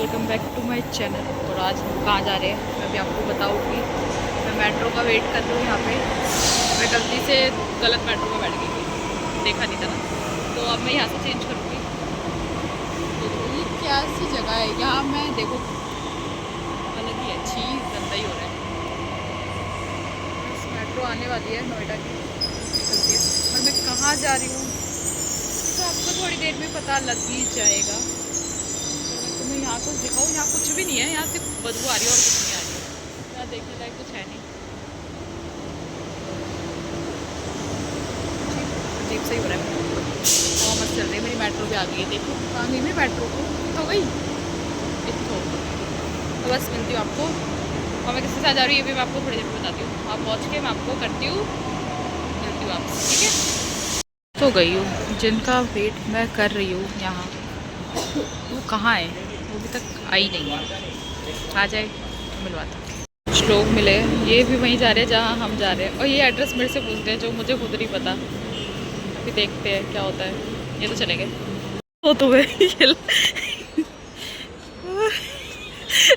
Welcome back to my channel. और आज हम कहाँ जा रहे हैं मैं भी आपको बताऊँगी। मैं मेट्रो का वेट कर रही हूँ यहाँ पे। मैं गलती से गलत मेट्रो में बैठ गई थी, देखा नहीं था ना, तो अब मैं यहाँ से चेंज करूँगी। तो ये क्या सी जगह है यहाँ, मैं देखो अलग ही अच्छी गंदा ही हो रहा है। मेट्रो आने वाली है नोएडा की, निकलती है। और मैं कहाँ जा रही हूँ तो आपको थोड़ी देर में पता लग ही जाएगा। तो मैं यहाँ कुछ दिखाऊँ, यहाँ कुछ भी नहीं है, यहाँ सिर्फ बदबू आ रही है और कुछ नहीं आ रही है। यहाँ देखने लायक कुछ है नहीं, अजीब सही हो रहा है। और मत चल रही मेरी मेट्रो भी आ गई है, देखो कहाँ गई मेरी मेट्रो को, तो गई इतो। तो बस मिलती हूँ आपको, और मैं किसके साथ जा रही हूँ ये भी मैं आपको थोड़ी देर में बताती हूँ। आप पहुँच के मैं आपको करती हूँ, मिलती हूँ आपसे, ठीक है। तो गई हूँ, जिनका वेट मैं कर रही हूँ यहाँ, वो कहाँ है, वो अभी तक आई नहीं है। आ जाए तो मिलवाता। कुछ लोग मिले, ये भी वहीं जा रहे हैं जहाँ हम जा रहे हैं, और ये एड्रेस मेरे से पूछते हैं जो मुझे खुद नहीं पता। अभी देखते हैं क्या होता है। ये तो चले गए, वो तो गए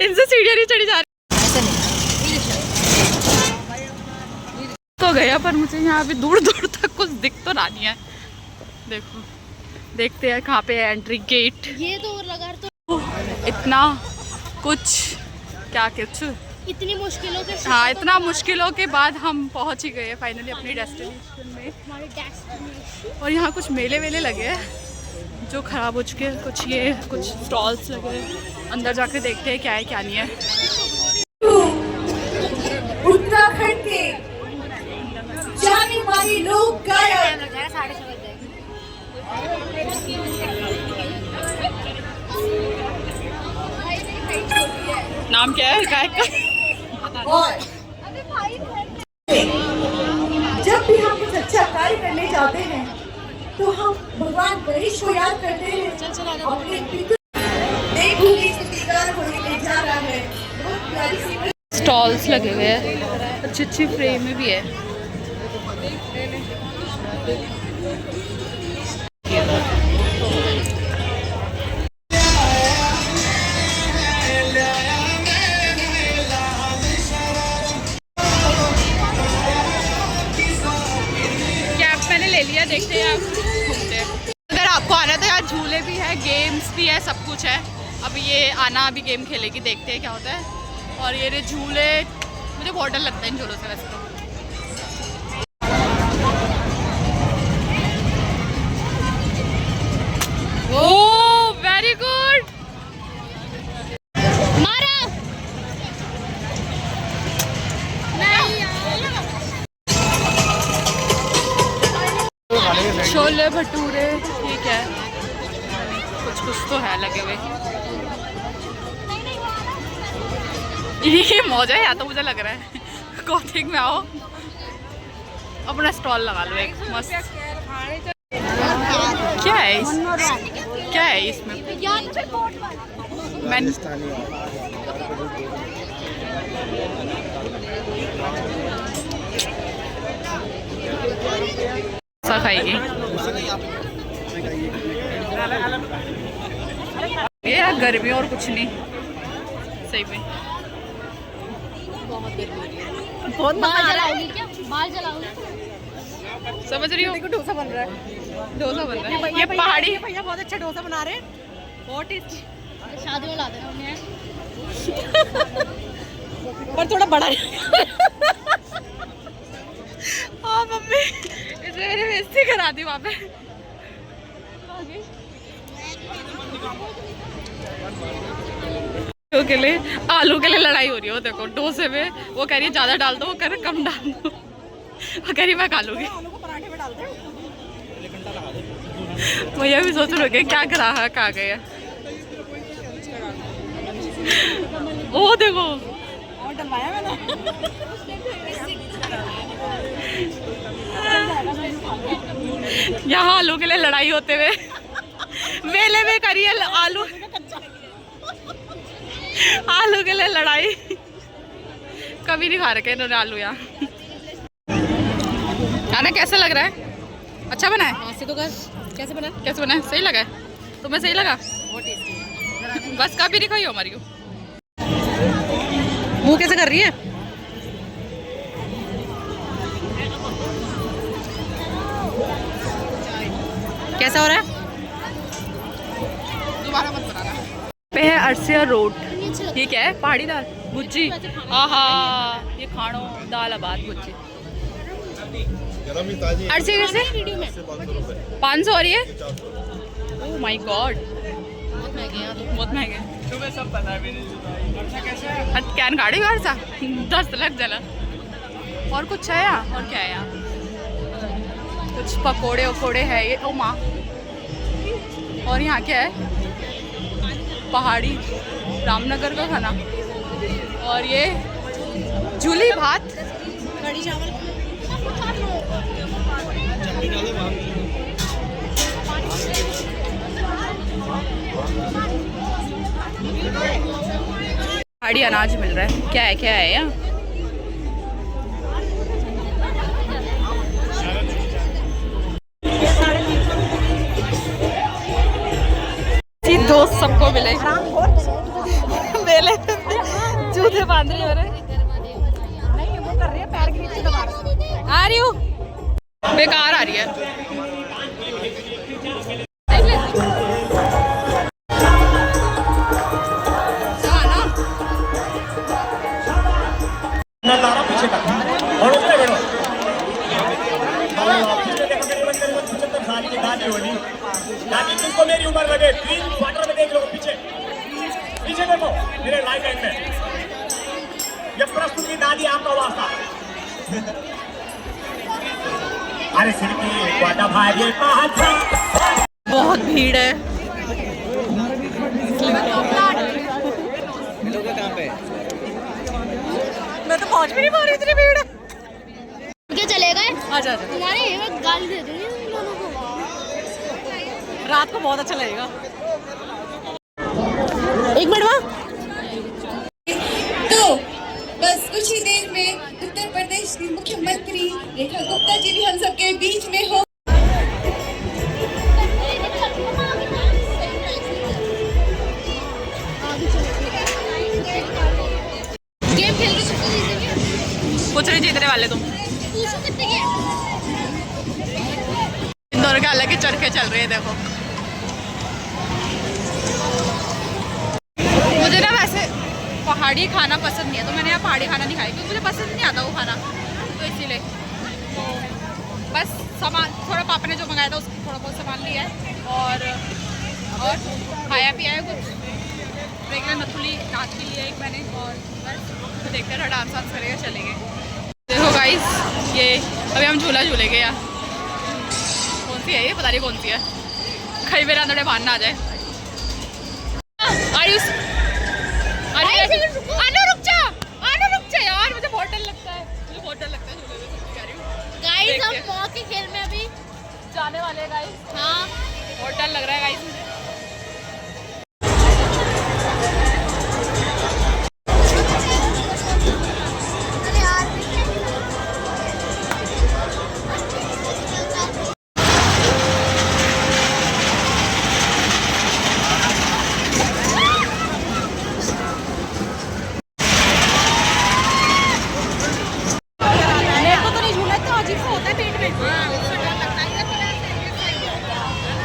इनसे सीढ़ियाँ नहीं चढ़ी जा रही, ऐसा नहीं तो गया, पर मुझे यहाँ पे दूर दूर तक कुछ दिख तो रहा नहीं है। देखो देखते हैं कहाँ पे है एंट्री गेट। ये तो लगा तो इतना कुछ, क्या कुछ इतनी मुश्किलों के हाँ, इतना मुश्किलों के बाद हम पहुँच ही गए फाइनली अपनी डेस्टिनेशन में। हमारे डेस्टिनेशन। और यहाँ कुछ मेले वेले लगे हैं जो ख़राब हो चुके हैं, कुछ ये कुछ स्टॉल्स लगे हैं। अंदर जाके देखते हैं क्या है क्या नहीं है। उत्तराखंड के जाने माने लोक गायक नाम क्या है गायक का? और जब भी हम कुछ अच्छा कार्य करने जाते हैं तो हम भगवान गणेश को याद करते हैं। अपने पितृ देखो कि सत्कार होने जा रहा है। बहुत प्यारी सी स्टॉल्स लगे हुए हैं, अच्छी अच्छी फ्रेम में भी है। कैप मैंने ले लिया, देखते हैं आप घूमते हैं। अगर आपको आना है तो यहाँ झूले भी है, गेम्स भी है, सब कुछ है। अब ये आना अभी गेम खेलेगी, देखते हैं क्या होता है। और ये झूले मुझे बहुत डर लगता है इन झूलों से वैसे तो। ओह वेरी गुड, मारा छोले भटूरे, ठीक है, कुछ कुछ तो है लगे हुए। ये मौज है, या तो मुझे लग रहा है कॉथिंग में आओ अपना स्टॉल लगा लो एक मस्त। क्या है क्या है इसमें? मैंने सा खाएगी ये गर्मी और कुछ नहीं, सही में बहुत गर्मी हो रही है। बहुत मजा आ रहा है। क्या बाल जलाओगी? समझ रही हो? देखो डोसा बन रहा है। डोसा बन रहा है, ये पहाड़ी भैया बहुत अच्छा डोसा बना रहे हैं, बहुत टेस्टी। शादी में ला देना उन्हें। पर थोड़ा बड़ा हाँ मम्मी, इसने मेरी बेइज्जती करा दी वहाँ पे। आलू के लिए लड़ाई हो रही है। देखो डोसे में वो कह रही है ज्यादा डाल दो, वो कह रहे कम डाल दो। वो कह रही मैं खा लूंगी। पराठे में डालते हैं। भैया भी सोच रहे क्या ग्राहक आ गए। ओ देखो और डलवाया मैंने। यहाँ आलू के लिए लड़ाई होते हुए मेले में करी है आलू आलू के लिए लड़ाई। कभी नहीं खा रखे इन्होंने आलू यहाँ। खाना कैसा लग रहा है? अच्छा बना है? ऐसे तो कर कैसे बना? कैसे बना है? सही लगा है? तुम्हें सही लगा? बहुत टेस्टी। बस कभी नहीं खाई हो हमारी को। मुंह कैसे कर रही है? कैसा हो रहा है? दोबारा मत बनाना। पे है अरसिया रोड। ये क्या है? पहाड़ी दाल भुज्जी। आहा, ये खानो दाल आबाद भुज्जी। अरसिया कैसे? 500 हो रही है? ओह माय गॉड, बहुत महंगे। तुम्हें सब पता है मेरे कैन गाड़ी घर सा 10 लग जला। और कुछ है यहाँ? और क्या है यहाँ? कुछ पकोड़े वकोड़े है ये। ओ माँ। और यहाँ क्या है? पहाड़ी रामनगर का खाना। और ये जूली भात, कढ़ी चावल। पहाड़ी अनाज मिल रहा है। क्या है यहाँ? दोस्त सबको मिले मेले जूते बांध रही हो रहे। नहीं वो कर रही है पैर के नीचे दबा रही। आ रही हूँ, बेकार आ रही है। तुमको मेरी उम्र लगे, ग्रीन क्वार्टर में देख लो, पीछे पीछे देखो मेरे राइट हैंड में। ये प्रस्तुति दादी आपका वास्ता। अरे सिर की क्वार्टर भाई पहुंचा। बहुत भीड़ है। मैं तो पहुंच भी नहीं पा रही, इतनी भीड़ है। क्या चलेगा? आजा तुम्हारे ये गाली दे दूंगी उन दोनों को। रात को बहुत अच्छा लगेगा। एक मिनट वहाँ। तो बस कुछ ही देर में उत्तर प्रदेश की मुख्यमंत्री रेखा गुप्ता जी भी हम सबके बीच में हो। गेम खेल के कुछ नहीं जीतने वाले तुम। पूछो कितने के? इन दोनों के अलग ही चरखे चल रहे हैं। देखो मुझे ना वैसे पहाड़ी खाना पसंद नहीं है, तो मैंने यहाँ पहाड़ी खाना नहीं खाया क्योंकि मुझे पसंद नहीं आता वो खाना, तो इसीलिए तो बस सामान थोड़ा पापा ने जो मंगाया था उसको थोड़ा बहुत सामान लिया है और खाया पिया है कुछ। रेगुलर नथुली नाच के लिए एक मैंने, और बस तो देखते रहा डांस वांस करेगा चलेंगे। देखो गाइस, ये अभी हम झूला झूलेंगे यार। कौन सी है ये? पता नहीं कौन सी है। कहीं मेरा अंदर बांधना आ जाए। रुक जा यार, मुझे बहुत डर लगता है। मुझे बहुत डर लगता है झूले में, सच्ची कह रही हूँ। गाइस हम मौत के खेल में अभी जाने वाले हैं गाइस। हाँ बहुत डर लग रहा है गाइस मुझे।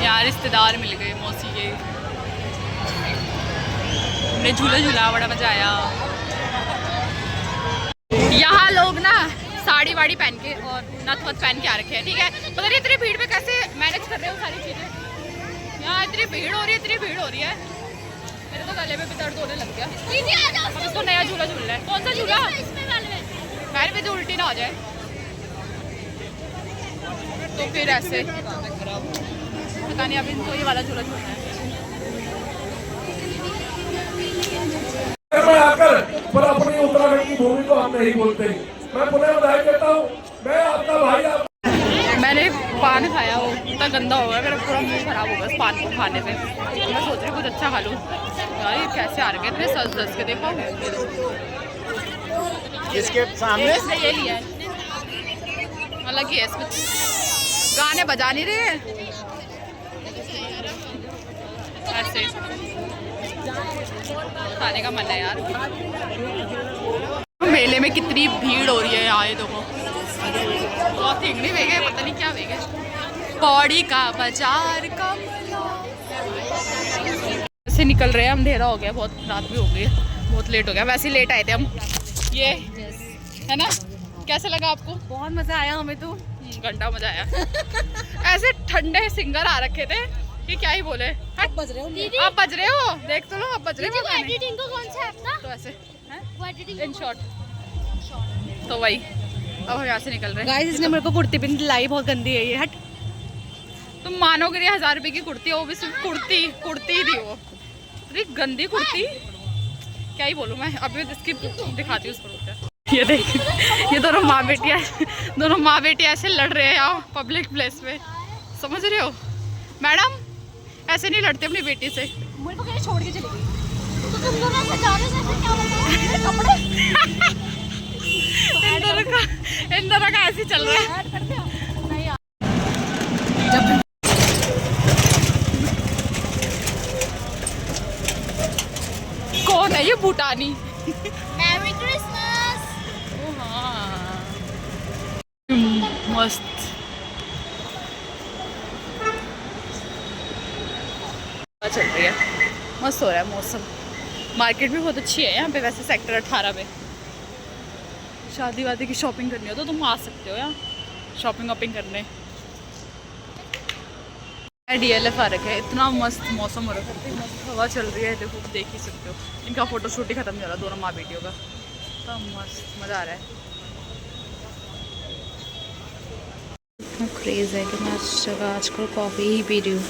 यार रिश्तेदार मिल गए मौसी के, हमने झूला झूला, बड़ा मजा आया। यहाँ लोग ना साड़ी वाड़ी पहन के और नथ वथ पहन के आ रखे हैं, ठीक है। पता नहीं इतनी भीड़ में कैसे मैनेज कर रहे हो सारी चीज़ें। यहाँ इतनी भीड़ हो रही है, इतनी भीड़ हो रही है, मेरे तो गले में भी दर्द होने लग गया। अब इसको नया झूला झूल रहा है। कौन सा झूला? पैर में जो उल्टी ना हो जाए तो फिर ऐसे पता नहीं। अब इनको ये वाला झूला झूलना है। मैं आकर पर अपनी उत्तराखंड की भूमि को हम नहीं बोलते। मैं पुनः बधाई देता हूँ। मैं आपका भाई मैंने पान खाया, वो इतना गंदा हो गया, मेरा पूरा मुंह खराब हो गया इस पान को खाने से। तो मैं सोच रही कुछ अच्छा खा लूँ। यार ये कैसे आ रहे इतने सज धज के, देखो इसके सामने ये लिया है, अलग ही है इसमें, गाने बजा नहीं रहे ऐसे। खाने का मन है यार। मेले में कितनी भीड़ हो रही है यार, ये देखो बहुत हिंगनी वेगे, पता नहीं क्या वेगे। पौड़ी का बाजार का से निकल रहे हैं, अंधेरा हो गया, बहुत रात भी हो गई, बहुत लेट हो गया। वैसे ही लेट आए थे हम, ये है ना। कैसा लगा आपको? बहुत मजा आया हमें तो। घंटा मजा आया। ऐसे ठंडे सिंगर आ रखे थे कि क्या ही बोले। अब बज रहे हो दीदी, आप बज रहे हो, देख तो लो आप बज रहे हो। एडिटिंग को कौन सा ऐप था? तो ऐसे वो एडिटिंग इन शॉर्ट, तो वही अब हम यहाँ से निकल रहे हैं। गाइस इसने मेरे को कुर्ती पिन दिलाई, बहुत गंदी है ये, हट। तुम मानोगे नहीं, 1000 रुपए की कुर्ती है वो भी, सिर्फ कुर्ती ही थी वो। अरे गंदी कुर्ती, क्या ही बोलूँ मैं। अभी इसकी दिखाती हूँ उसको। ये देख, ये दोनों माँ बेटी ऐसे लड़ रहे हैं यहाँ पब्लिक प्लेस में, समझ रहे हो मैडम? ऐसे नहीं लड़ते अपनी बेटी से। मेरे को कहीं छोड़ के चली गई तो तुम दोनों ऐसे जा रहे हो, क्या बोलते हैं कपड़े। इन दोनों का ऐसे ही चल रहा है। कौन है ये भूटानी? Merry Christmas. ओ हाँ, मस्त। चल रही है, मस्त हो रहा है मौसम। मार्केट भी बहुत अच्छी है यहाँ पे वैसे, सेक्टर 18 में। शादी वादी की शॉपिंग करनी हो तो तुम आ सकते हो यहाँ शॉपिंग वॉपिंग करने। DLF आ रखा है, इतना मस्त मौसम हो रहा है, इतनी मस्त हवा चल रही है, देखो देख ही सकते हो। इनका फोटो शूट ही खत्म नहीं हो रहा, दोनों माँ बेटियों का। इतना मस्त मज़ा आ रहा है। इतना क्रेज़ है कि मैं उस जगह आजकल कॉफ़ी ही पी रही हूँ,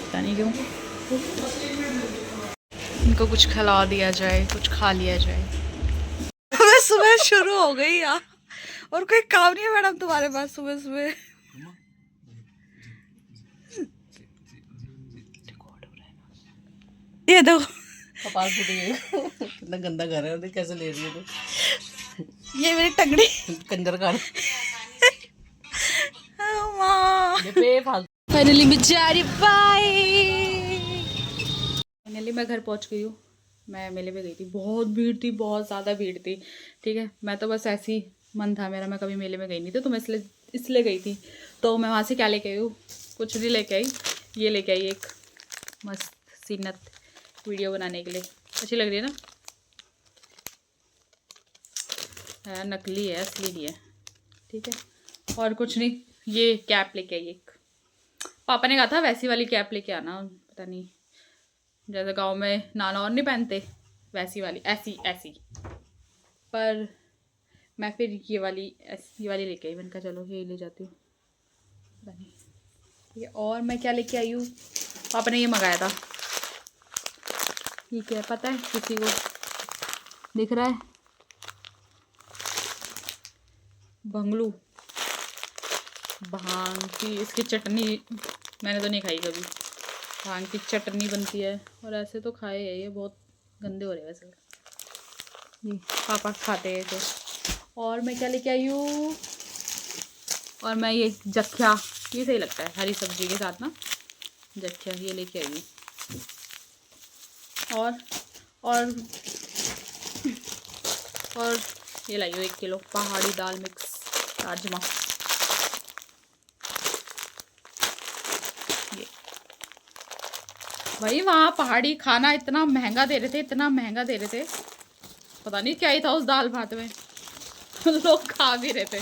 पता नहीं क्यों। इनको कुछ खिला दिया जाए, कुछ खा लिया जाए। सुबह शुरू हो गई यार, और कोई काम नहीं है मैडम तुम्हारे पास सुबह सुबह? ये दो कितना गंदा घर है, कैसे ले रही है तू? ये मेरी टंगड़ी कंजर का फाइनली बेचारी बाय। फाइनली मैं घर पहुंच गई हूँ। मैं मेले में गई थी, बहुत भीड़ थी, बहुत ज़्यादा भीड़ थी। ठीक है, मैं तो बस ऐसी मन था मेरा, मैं कभी मेले में गई नहीं थी, तो मैं इसलिए गई थी। तो मैं वहाँ से क्या लेके आई हूँ? कुछ नहीं लेके आई, ये लेके आई एक मस्त सीनत वीडियो बनाने के लिए। अच्छी लग रही है ना? है नकली है, असली नहीं है। ठीक है, और कुछ नहीं। ये कैप लेके आई एक, पापा ने कहा था वैसी वाली कैप लेके आना, पता नहीं जैसे गांव में नाना और नहीं पहनते वैसी वाली, ऐसी। पर मैं फिर ये वाली लेके आई। मैंने कहा चलो ये ले जाती हूँ, पता नहीं। ठीक है, और मैं क्या लेके आई हूँ? पापा ने ये मंगाया था, ये क्या है पता है किसी को? दिख रहा है? बंगलू भांग की, इसकी चटनी मैंने तो नहीं खाई कभी। भांग की चटनी बनती है, और ऐसे तो खाए है, ये बहुत गंदे हो रहे हैं वैसे, ये पापा खाते हैं तो। और मैं क्या लेके आई हूँ? और मैं ये जख्या, ये सही लगता है हरी सब्जी के साथ ना, जख्या ये लेके आई हूँ। और ये लाई हूँ 1 किलो पहाड़ी दाल मिक्स राजमा। ये भाई वहाँ पहाड़ी खाना इतना महंगा दे रहे थे, पता नहीं क्या ही था उस दाल भात में। लोग खा भी रहे थे।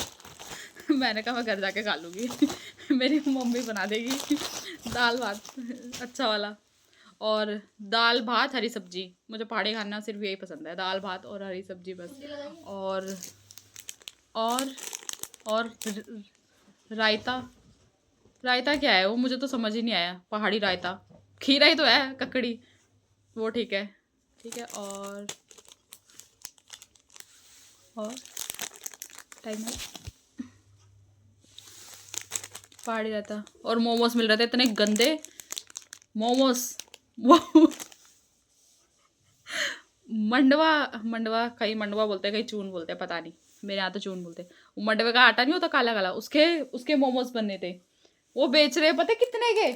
मैंने कहा मैं घर जाके खा लूँगी। मेरी मम्मी बना देगी दाल भात अच्छा वाला। और दाल भात हरी सब्जी, मुझे पहाड़ी खाना सिर्फ यही पसंद है, दाल भात और हरी सब्जी बस। और रायता क्या है वो? मुझे तो समझ ही नहीं आया। पहाड़ी रायता, खीरा ही तो है, ककड़ी, वो ठीक है। और टाइम है, पहाड़ी रायता और मोमोज मिल रहे थे, इतने गंदे मोमोज। वो मंडवा कहीं मंडवा बोलते हैं, कहीं चून बोलते हैं, पता नहीं, मेरे यहाँ तो चून बोलते हैं। वो मंडवे का आटा नहीं होता काला काला, उसके मोमोज बनने थे, वो बेच रहे हैं पता कितने के?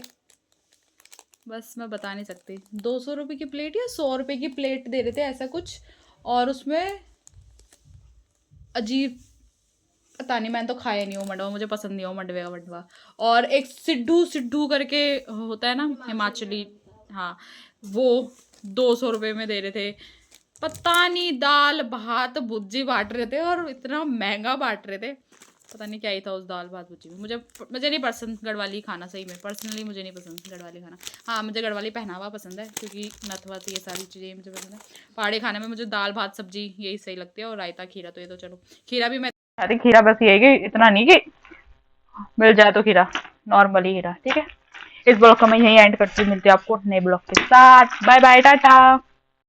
बस मैं बता नहीं सकती। 200 रुपये की प्लेट या 100 रुपये की प्लेट दे रहे थे ऐसा कुछ, और उसमें अजीब, पता नहीं, मैंने तो खाया नहीं वो मंडवा, मुझे पसंद नहीं हो मंडवे का मंडवा। और एक सिड्ढू सिड्ढू करके होता है ना हिमाचली, हाँ वो 200 रुपये में दे रहे थे। पता नहीं, दाल भात भुजी बांट रहे थे और इतना महंगा बांट रहे थे, पता नहीं क्या ही था उस दाल भात भुजी में। मुझे नहीं पसंद गढ़वाली खाना, सही में पर्सनली मुझे नहीं पसंद गढ़वाली खाना। हाँ मुझे गढ़वाली पहनावा पसंद है, क्योंकि नथ वथ ये सारी चीज़ें मुझे पसंद है। पहाड़ी खाने में मुझे दाल भात सब्जी यही सही लगती है, और रायता खीरा, तो ये तो चलो खीरा भी मैं, अरे खीरा बस यही कि इतना नहीं कि मिल जाए तो खीरा, नॉर्मली खीरा, ठीक है। इस ब्लॉग को मैं यही एंड करती हूँ, मिलती हूँ आपको नए ब्लॉग के साथ। Bye bye, Tata.